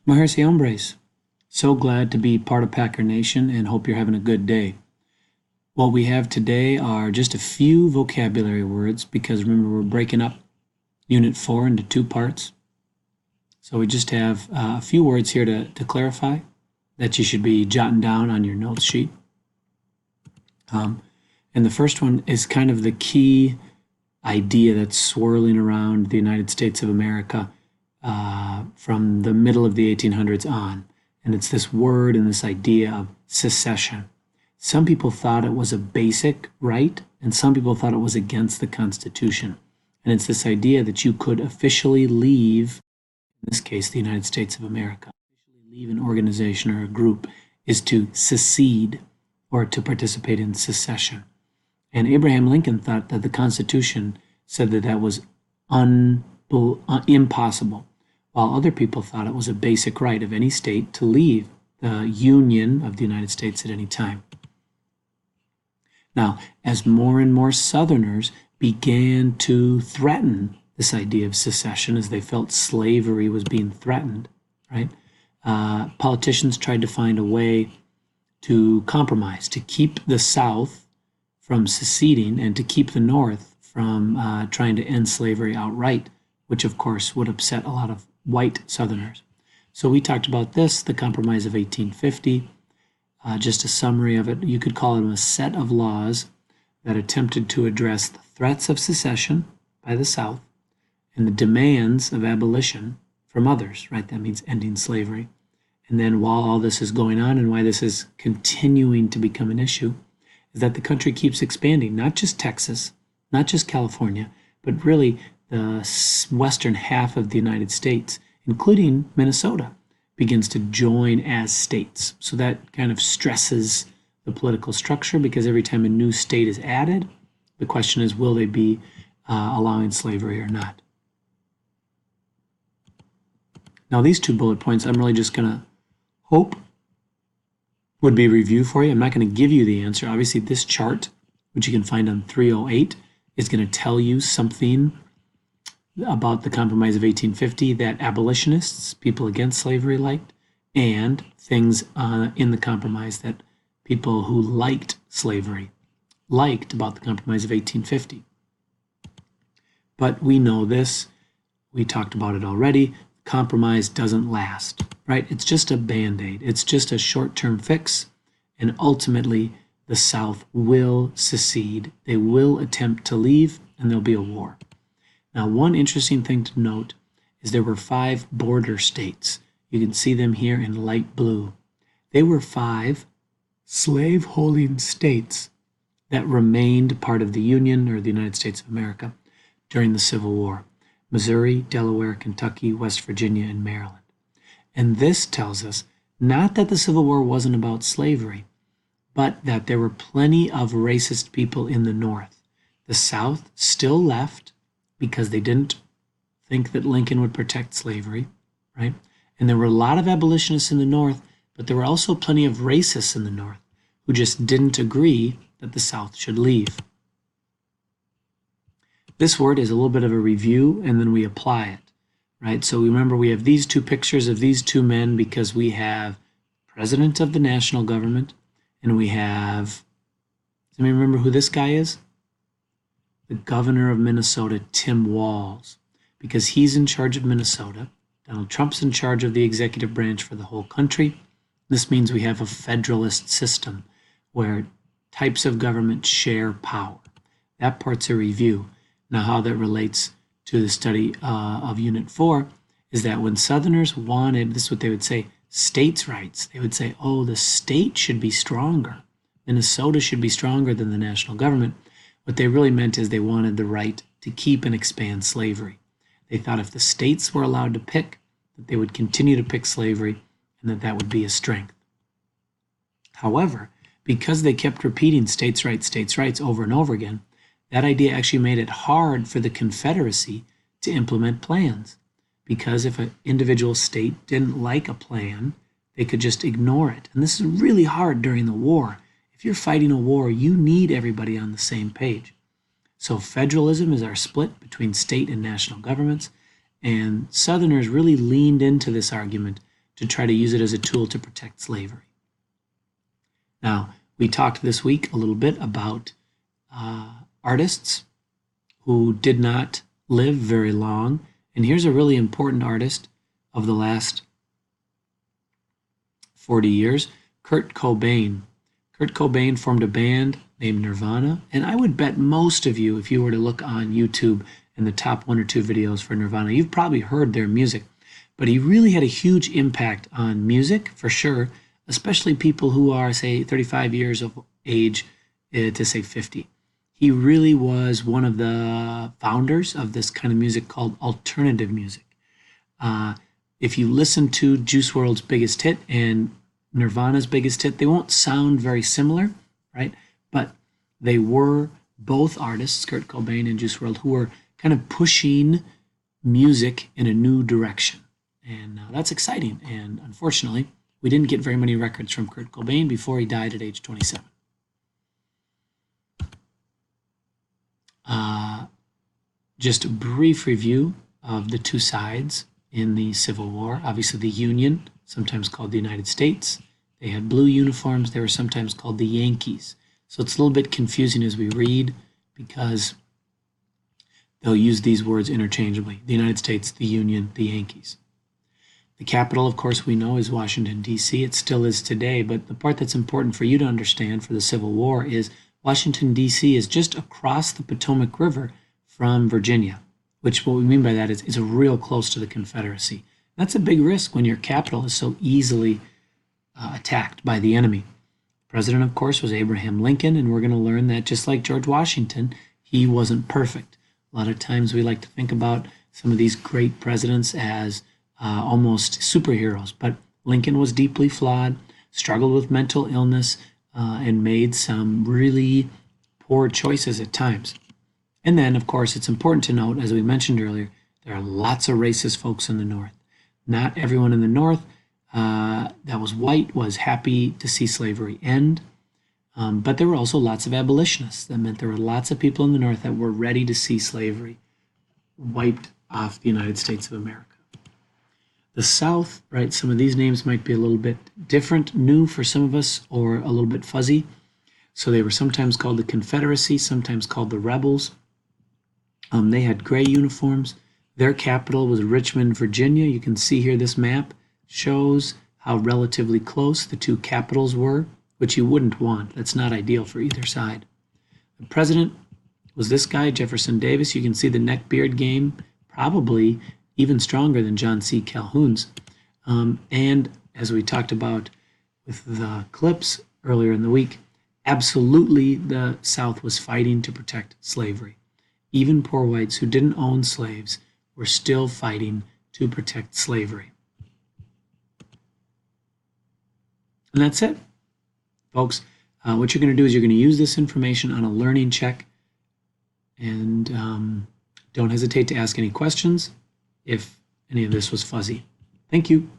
Mujeres y hombres, so glad to be part of Packer Nation and hope you're having a good day. What we have today are just a few vocabulary words because remember we're breaking up Unit 4 into two parts. So we just have a few words here to clarify that you should be jotting down on your notes sheet. And the first one is kind of the key idea that's swirling around the United States of America from the middle of the 1800s on. And it's this word and this idea of secession. Some people thought it was a basic right, and some people thought it was against the Constitution. And it's this idea that you could officially leave, in this case, the United States of America, officially leave an organization or a group is to secede or to participate in secession. And Abraham Lincoln thought that the Constitution said that that was impossible, while other people thought it was a basic right of any state to leave the Union of the United States at any time. Now, as more and more Southerners began to threaten this idea of secession, as they felt slavery was being threatened, right? Politicians tried to find a way to compromise, to keep the South from seceding and to keep the North from trying to end slavery outright, which of course would upset a lot of white Southerners. So we talked about this, the Compromise of 1850, just a summary of it. You could call it a set of laws that attempted to address the threats of secession by the South and the demands of abolition from others, right? That means ending slavery. And then while all this is going on and why this is continuing to become an issue is that the country keeps expanding, not just Texas, not just California, but really the western half of the United States, including Minnesota, begins to join as states. So that kind of stresses the political structure because every time a new state is added, the question is, will they be allowing slavery or not? Now, these two bullet points, I'm really just going to hope would be review for you. I'm not going to give you the answer. Obviously, this chart, which you can find on 308, is going to tell you something about the Compromise of 1850 that abolitionists, people against slavery, liked, and things in the Compromise that people who liked slavery liked about the Compromise of 1850. But we know this. We talked about it already. Compromise doesn't last, right? It's just a Band-Aid. It's just a short-term fix, and ultimately the South will secede. They will attempt to leave, and there'll be a war. Now, one interesting thing to note is there were 5 border states. You can see them here in light blue. They were 5 slave-holding states that remained part of the Union or the United States of America during the Civil War. Missouri, Delaware, Kentucky, West Virginia, and Maryland. And this tells us not that the Civil War wasn't about slavery, but that there were plenty of racist people in the North. The South still left because they didn't think that Lincoln would protect slavery, right? And there were a lot of abolitionists in the North, but there were also plenty of racists in the North who just didn't agree that the South should leave. This word is a little bit of a review, and then we apply it, right? So remember, we have these two pictures of these two men because we have president of the national government, and we have, does anybody remember who this guy is? The governor of Minnesota, Tim Walz, because he's in charge of Minnesota. Donald Trump's in charge of the executive branch for the whole country. This means we have a federalist system where types of government share power. That part's a review. Now, how that relates to the study of Unit 4 is that when Southerners wanted, this is what they would say, states' rights, they would say, oh, the state should be stronger. Minnesota should be stronger than the national government. What they really meant is they wanted the right to keep and expand slavery. They thought if the states were allowed to pick, that they would continue to pick slavery and that that would be a strength. However, because they kept repeating states' rights over and over again, that idea actually made it hard for the Confederacy to implement plans. Because if an individual state didn't like a plan, they could just ignore it. And this is really hard during the war. If you're fighting a war, you need everybody on the same page. So federalism is our split between state and national governments, and Southerners really leaned into this argument to try to use it as a tool to protect slavery. Now, we talked this week a little bit about artists who did not live very long. And here's a really important artist of the last 40 years, Kurt Cobain. Kurt Cobain formed a band named Nirvana, and I would bet most of you, if you were to look on YouTube and the top 1 or 2 videos for Nirvana, you've probably heard their music. But he really had a huge impact on music, for sure, especially people who are, say, 35 years of age to, say, 50. He really was one of the founders of this kind of music called alternative music. If you listen to Juice WRLD's biggest hit and Nirvana's biggest hit, they won't sound very similar, right? But they were both artists, Kurt Cobain and Juice WRLD, who were kind of pushing music in a new direction. And that's exciting. And unfortunately, we didn't get very many records from Kurt Cobain before he died at age 27. Just a brief review of the two sides in the Civil War. Obviously, the Union, sometimes called the United States. They had blue uniforms. They were sometimes called the Yankees. So it's a little bit confusing as we read because they'll use these words interchangeably. The United States, the Union, the Yankees. The capital, of course, we know is Washington, D.C. It still is today, but the part that's important for you to understand for the Civil War is Washington, D.C. is just across the Potomac River from Virginia, which what we mean by that is it's real close to the Confederacy. That's a big risk when your capital is so easily attacked by the enemy. The president, of course, was Abraham Lincoln, and we're going to learn that just like George Washington, he wasn't perfect. A lot of times we like to think about some of these great presidents as almost superheroes, but Lincoln was deeply flawed, struggled with mental illness, and made some really poor choices at times. And then, of course, it's important to note, as we mentioned earlier, there are lots of racist folks in the North. Not everyone in the North that was white was happy to see slavery end, but there were also lots of abolitionists. That meant there were lots of people in the North that were ready to see slavery wiped off the United States of America. The South, right, some of these names might be a little bit different, new for some of us, or a little bit fuzzy. So they were sometimes called the Confederacy, sometimes called the Rebels. They had gray uniforms. Their capital was Richmond, Virginia. You can see here this map shows how relatively close the two capitals were, which you wouldn't want. That's not ideal for either side. The president was this guy, Jefferson Davis. You can see the neck-beard game, probably even stronger than John C. Calhoun's. And as we talked about with the clips earlier in the week, absolutely the South was fighting to protect slavery. Even poor whites who didn't own slaves were still fighting to protect slavery. And that's it, folks. What you're going to do is you're going to use this information on a learning check, and don't hesitate to ask any questions if any of this was fuzzy. Thank you.